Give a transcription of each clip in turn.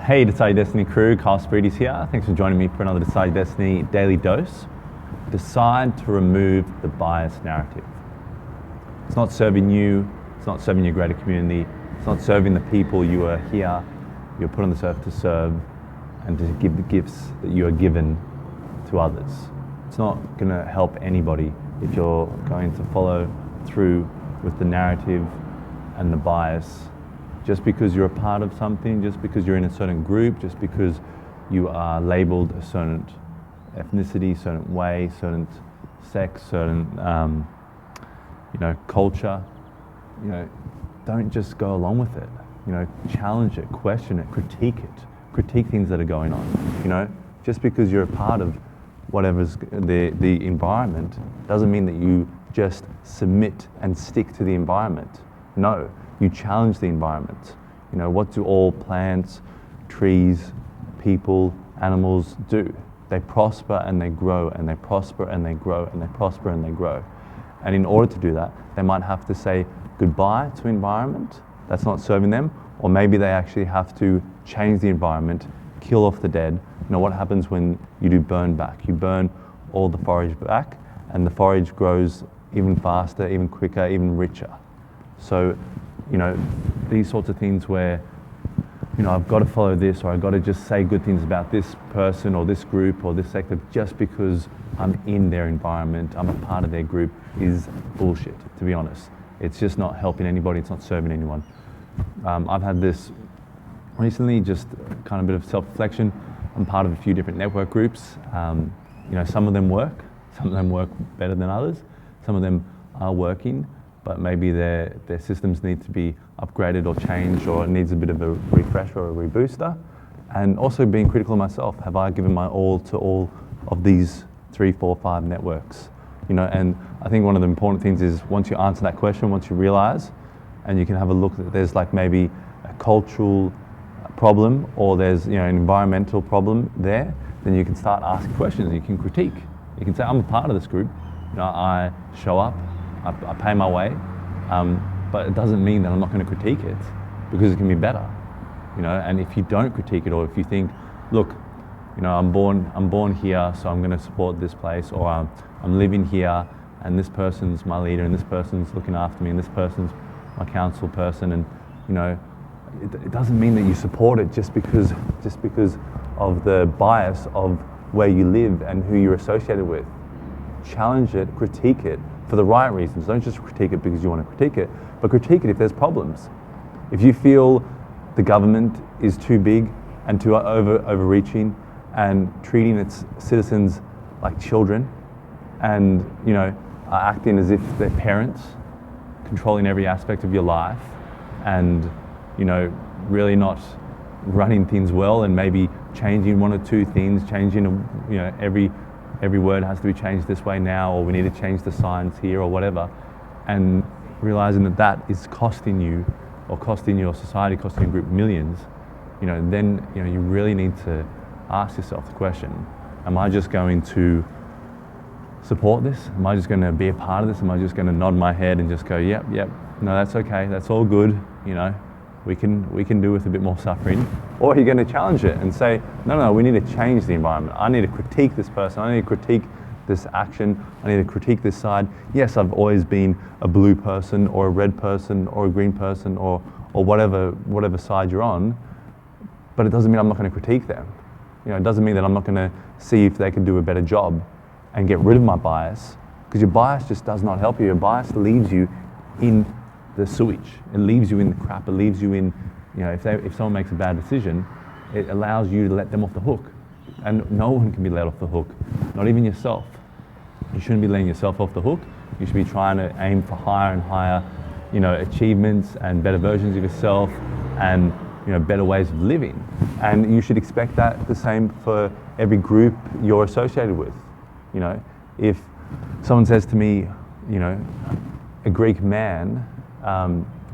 Hey, Decide Your Destiny crew, Kyle Spreedy's here. Thanks for joining me for another Decide Your Destiny daily dose. Decide to remove the biased narrative. It's not serving you, it's not serving your greater community, it's not serving the people you are here, you're put on this earth to serve and to give the gifts that you are given to others. It's not going to help anybody if you're going to follow through with the narrative and the bias. Just because you're a part of something, just because you're in a certain group, just because you are labeled a certain ethnicity, certain way, certain sex, certain culture, don't just go along with it. Challenge it, question it, critique things that are going on. Just because you're a part of whatever's the environment doesn't mean that you just submit and stick to the environment. No. You challenge the environment. What do all plants, trees, people, animals do? They prosper and they grow, and they prosper and they grow, and they prosper and they grow. And in order to do that, they might have to say goodbye to environment that's not serving them, or maybe they actually have to change the environment, kill off the dead. What happens when you do burn back? You burn all the forage back, and the forage grows even faster, even quicker, even richer. So, these sorts of things where, I've got to follow this, or I've got to just say good things about this person or this group or this sector just because I'm in their environment, I'm a part of their group, is bullshit, to be honest. It's just not helping anybody, it's not serving anyone. I've had this recently, just kind of a bit of self-reflection. I'm part of a few different network groups. Some of them work better than others. Some of them are working, but maybe their systems need to be upgraded or changed, or it needs a bit of a refresh or a rebooster. And also being critical of myself. Have I given my all to all of these 3, 4, 5 networks? And I think one of the important things is once you answer that question, once you realize, and you can have a look that there's like maybe a cultural problem, or there's an environmental problem there, then you can start asking questions, you can critique. You can say, I'm a part of this group, I show up, I pay my way, but it doesn't mean that I'm not going to critique it, because it can be better, And if you don't critique it, or if you think, look, I'm born here, so I'm going to support this place, or I'm living here, and this person's my leader, and this person's looking after me, and this person's my council person, and it doesn't mean that you support it just because of the bias of where you live and who you're associated with. Challenge it, critique it for the right reasons. Don't just critique it because you want to critique it, but critique it if there's problems. If you feel the government is too big and too overreaching and treating its citizens like children, and are acting as if they're parents, controlling every aspect of your life, and really not running things well, and maybe changing one or two things, every word has to be changed this way now, or we need to change the signs here, or whatever, and realizing that is costing you, or costing your society, costing your group millions, then you really need to ask yourself the question: am I just going to support this? Am I just going to be a part of this? Am I just going to nod my head and just go, yep, no, that's okay, that's all good, we can do with a bit more suffering? Or are you going to challenge it and say, no, we need to change the environment. I need to critique this person. I need to critique this action. I need to critique this side. Yes, I've always been a blue person, or a red person, or a green person, or whatever side you're on, but it doesn't mean I'm not going to critique them. It doesn't mean that I'm not going to see if they can do a better job and get rid of my bias, because your bias just does not help you. Your bias leaves you in the sewage. It leaves you in the crap. It leaves you in, if someone makes a bad decision, it allows you to let them off the hook. And no one can be let off the hook, not even yourself. You shouldn't be letting yourself off the hook. You should be trying to aim for higher and higher, achievements and better versions of yourself, and better ways of living. And you should expect that the same for every group you're associated with. If someone says to me, a Greek man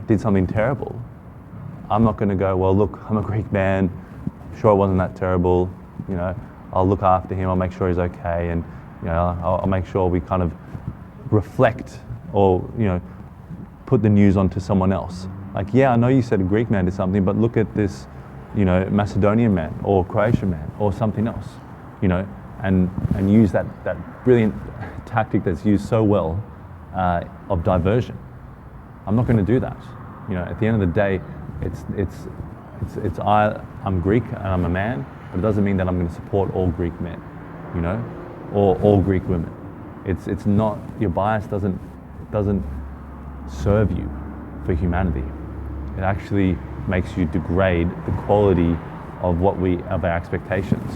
did something terrible, I'm not going to go, well, look, I'm a Greek man, sure it wasn't that terrible, I'll look after him, I'll make sure he's okay, and I'll make sure we kind of reflect, or put the news onto someone else. Like, yeah, I know you said a Greek man did something, but look at this you know, Macedonian man or Croatian man or something else, you know, and use that brilliant tactic that's used so well of diversion. I'm not going to do that. You know, at the end of the day, I'm Greek and I'm a man, but it doesn't mean that I'm going to support all Greek men, you know, or all Greek women. It's not, your bias doesn't serve you for humanity. It actually makes you degrade the quality of our expectations.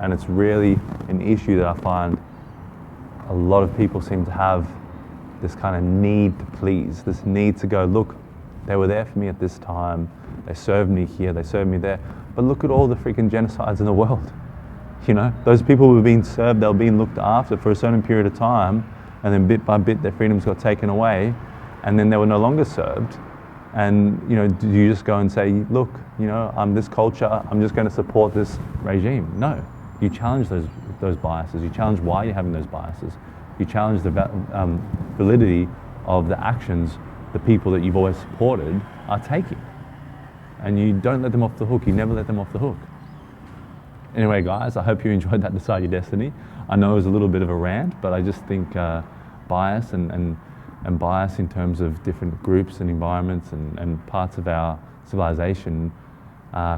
And it's really an issue that I find a lot of people seem to have, this kind of need to please, this need to go, look, they were there for me at this time, they served me here, they served me there, but look at all the freaking genocides in the world. You know, those people were being served, they were being looked after for a certain period of time, and then bit by bit their freedoms got taken away, and then they were no longer served. And, you know, do you just go and say, look, you know, I'm this culture, I'm just going to support this regime? No. You challenge those biases. You challenge why you're having those biases. You challenge the validity of the actions the people that you've always supported are taking. And you don't let them off the hook. You never let them off the hook. Anyway, guys, I hope you enjoyed that Decide Your Destiny. I know it was a little bit of a rant, but I just think bias and bias in terms of different groups and environments and parts of our civilization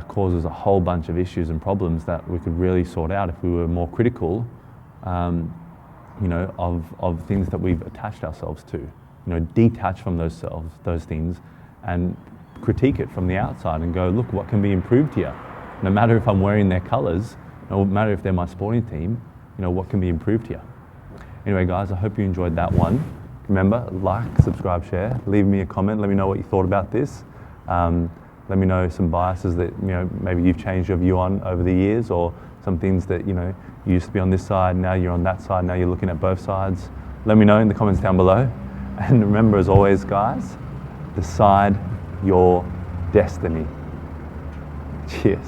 causes a whole bunch of issues and problems that we could really sort out if we were more critical, you know, of things that we've attached ourselves to. You know, detach from those things, and critique it from the outside and go, look, what can be improved here? No matter if I'm wearing their colours, no matter if they're my sporting team, you know, what can be improved here? Anyway, guys, I hope you enjoyed that one. Remember, like, subscribe, share, leave me a comment, let me know what you thought about this. Let me know some biases that, you know, maybe you've changed your view on over the years, or some things that, you know, you used to be on this side, now you're on that side, now you're looking at both sides. Let me know in the comments down below. And remember, as always, guys, decide your destiny. Cheers.